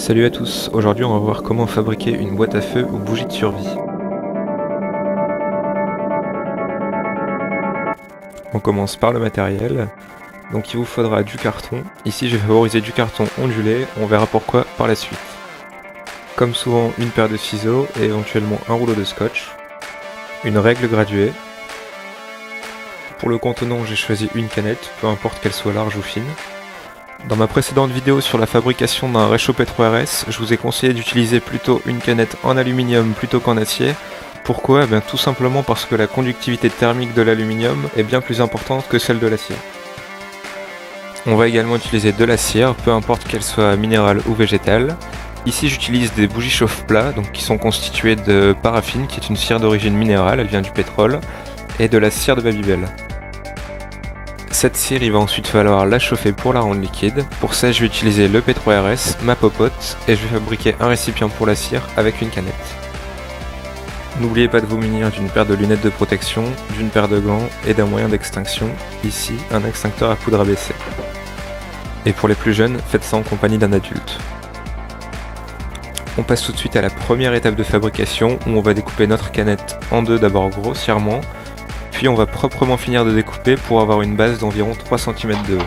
Salut à tous, aujourd'hui on va voir comment fabriquer une boîte à feu ou bougie de survie. On commence par le matériel, donc il vous faudra du carton. Ici j'ai favorisé du carton ondulé, on verra pourquoi par la suite. Comme souvent, une paire de ciseaux et éventuellement un rouleau de scotch. Une règle graduée. Pour le contenant j'ai choisi une canette, peu importe qu'elle soit large ou fine. Dans ma précédente vidéo sur la fabrication d'un réchaud P3RS, je vous ai conseillé d'utiliser plutôt une canette en aluminium plutôt qu'en acier. Pourquoi ? Tout simplement parce que la conductivité thermique de l'aluminium est bien plus importante que celle de l'acier. On va également utiliser de la cire, peu importe qu'elle soit minérale ou végétale. Ici j'utilise des bougies chauffe-plat, donc qui sont constituées de paraffine, qui est une cire d'origine minérale, elle vient du pétrole, et de la cire de Babybel. Cette cire, il va ensuite falloir la chauffer pour la rendre liquide. Pour ça, je vais utiliser le P3RS, ma popote, et je vais fabriquer un récipient pour la cire avec une canette. N'oubliez pas de vous munir d'une paire de lunettes de protection, d'une paire de gants et d'un moyen d'extinction, ici un extincteur à poudre ABC. Et pour les plus jeunes, faites ça en compagnie d'un adulte. On passe tout de suite à la première étape de fabrication où on va découper notre canette en deux d'abord grossièrement, puis on va proprement finir de découper pour avoir une base d'environ 3 cm de haut.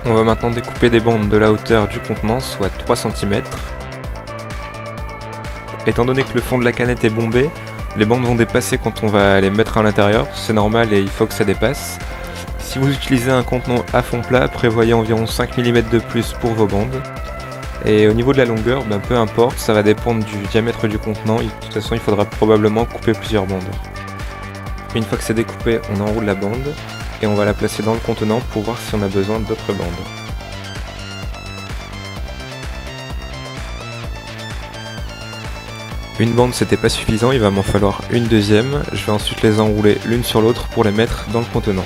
On va maintenant découper des bandes de la hauteur du contenant, soit 3 cm. Étant donné que le fond de la canette est bombé, les bandes vont dépasser quand on va les mettre à l'intérieur, c'est normal et il faut que ça dépasse. Si vous utilisez un contenant à fond plat, prévoyez environ 5 mm de plus pour vos bandes. Et au niveau de la longueur, peu importe, ça va dépendre du diamètre du contenant, de toute façon il faudra probablement couper plusieurs bandes. Une fois que c'est découpé, on enroule la bande et on va la placer dans le contenant pour voir si on a besoin d'autres bandes. Une bande c'était pas suffisant, il va m'en falloir une deuxième. Je vais ensuite les enrouler l'une sur l'autre pour les mettre dans le contenant.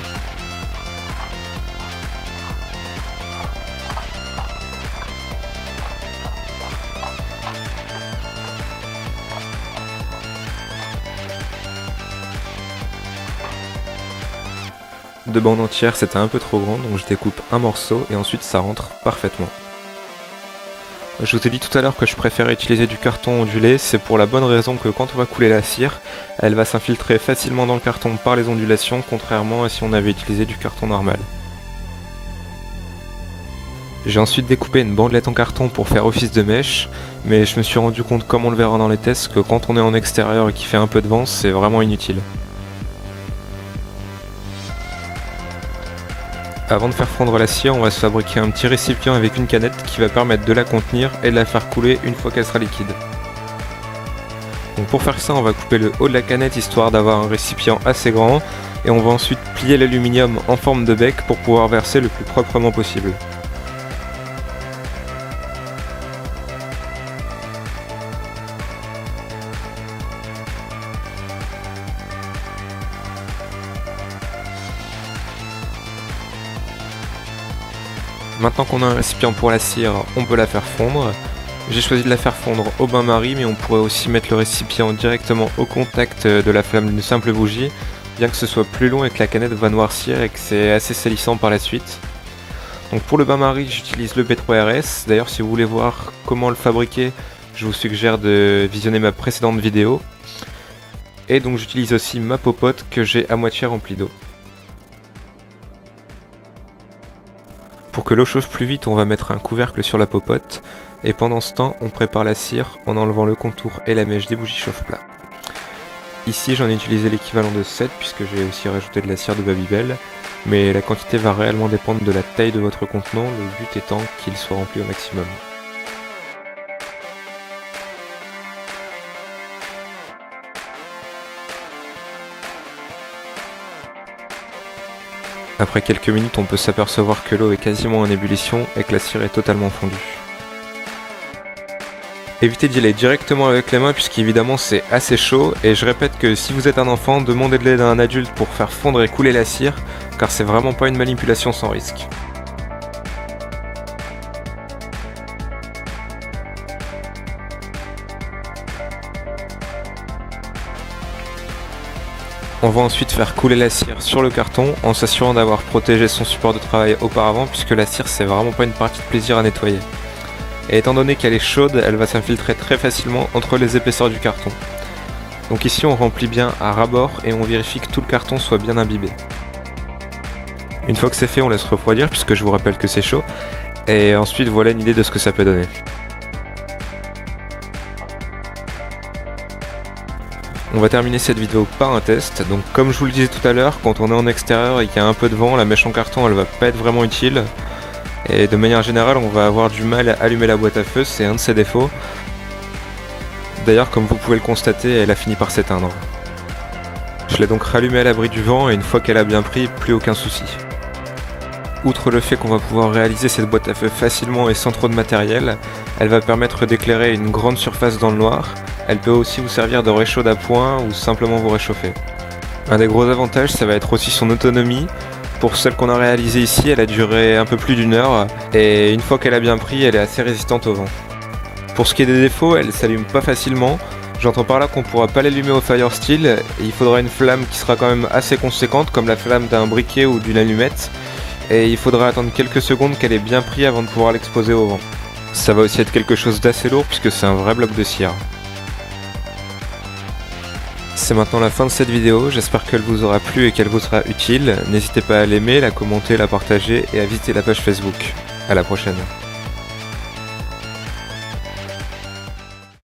Deux bandes entières c'était un peu trop grand, donc je découpe un morceau et ensuite ça rentre parfaitement. Je vous ai dit tout à l'heure que je préfère utiliser du carton ondulé, c'est pour la bonne raison que quand on va couler la cire, elle va s'infiltrer facilement dans le carton par les ondulations, contrairement à si on avait utilisé du carton normal. J'ai ensuite découpé une bandelette en carton pour faire office de mèche, mais je me suis rendu compte, comme on le verra dans les tests, que quand on est en extérieur et qu'il fait un peu de vent, c'est vraiment inutile. Avant de faire fondre la cire, on va se fabriquer un petit récipient avec une canette qui va permettre de la contenir et de la faire couler une fois qu'elle sera liquide. Donc pour faire ça, on va couper le haut de la canette histoire d'avoir un récipient assez grand et on va ensuite plier l'aluminium en forme de bec pour pouvoir verser le plus proprement possible. Maintenant qu'on a un récipient pour la cire, on peut la faire fondre. J'ai choisi de la faire fondre au bain-marie, mais on pourrait aussi mettre le récipient directement au contact de la flamme d'une simple bougie, bien que ce soit plus long et que la canette va noircir et que c'est assez salissant par la suite. Donc pour le bain-marie, j'utilise le P3RS. D'ailleurs, si vous voulez voir comment le fabriquer, je vous suggère de visionner ma précédente vidéo. Et donc j'utilise aussi ma popote que j'ai à moitié remplie d'eau. Pour que l'eau chauffe plus vite, on va mettre un couvercle sur la popote, et pendant ce temps, on prépare la cire en enlevant le contour et la mèche des bougies chauffe-plat. Ici, j'en ai utilisé l'équivalent de 7, puisque j'ai aussi rajouté de la cire de Babybel, mais la quantité va réellement dépendre de la taille de votre contenant, le but étant qu'il soit rempli au maximum. Après quelques minutes, on peut s'apercevoir que l'eau est quasiment en ébullition et que la cire est totalement fondue. Évitez d'y aller directement avec les mains puisqu'évidemment c'est assez chaud, et je répète que si vous êtes un enfant, demandez de l'aide à un adulte pour faire fondre et couler la cire, car c'est vraiment pas une manipulation sans risque. On va ensuite faire couler la cire sur le carton en s'assurant d'avoir protégé son support de travail auparavant, puisque la cire c'est vraiment pas une partie de plaisir à nettoyer. Et étant donné qu'elle est chaude, elle va s'infiltrer très facilement entre les épaisseurs du carton. Donc ici on remplit bien à ras-bord et on vérifie que tout le carton soit bien imbibé. Une fois que c'est fait, on laisse refroidir puisque je vous rappelle que c'est chaud. Et ensuite voilà une idée de ce que ça peut donner. On va terminer cette vidéo par un test. Donc comme je vous le disais tout à l'heure, quand on est en extérieur et qu'il y a un peu de vent, la mèche en carton elle va pas être vraiment utile. Et de manière générale on va avoir du mal à allumer la boîte à feu, c'est un de ses défauts. D'ailleurs comme vous pouvez le constater, elle a fini par s'éteindre. Je l'ai donc rallumée à l'abri du vent et une fois qu'elle a bien pris, plus aucun souci. Outre le fait qu'on va pouvoir réaliser cette boîte à feu facilement et sans trop de matériel, elle va permettre d'éclairer une grande surface dans le noir. Elle peut aussi vous servir de réchaud d'appoint ou simplement vous réchauffer. Un des gros avantages, ça va être aussi son autonomie. Pour celle qu'on a réalisée ici, elle a duré un peu plus d'1 heure et une fois qu'elle a bien pris, elle est assez résistante au vent. Pour ce qui est des défauts, elle s'allume pas facilement. J'entends par là qu'on pourra pas l'allumer au fire steel et il faudra une flamme qui sera quand même assez conséquente comme la flamme d'un briquet ou d'une allumette. Et il faudra attendre quelques secondes qu'elle ait bien pris avant de pouvoir l'exposer au vent. Ça va aussi être quelque chose d'assez lourd puisque c'est un vrai bloc de cire. C'est maintenant la fin de cette vidéo, j'espère qu'elle vous aura plu et qu'elle vous sera utile. N'hésitez pas à l'aimer, la commenter, la partager et à visiter la page Facebook. À la prochaine.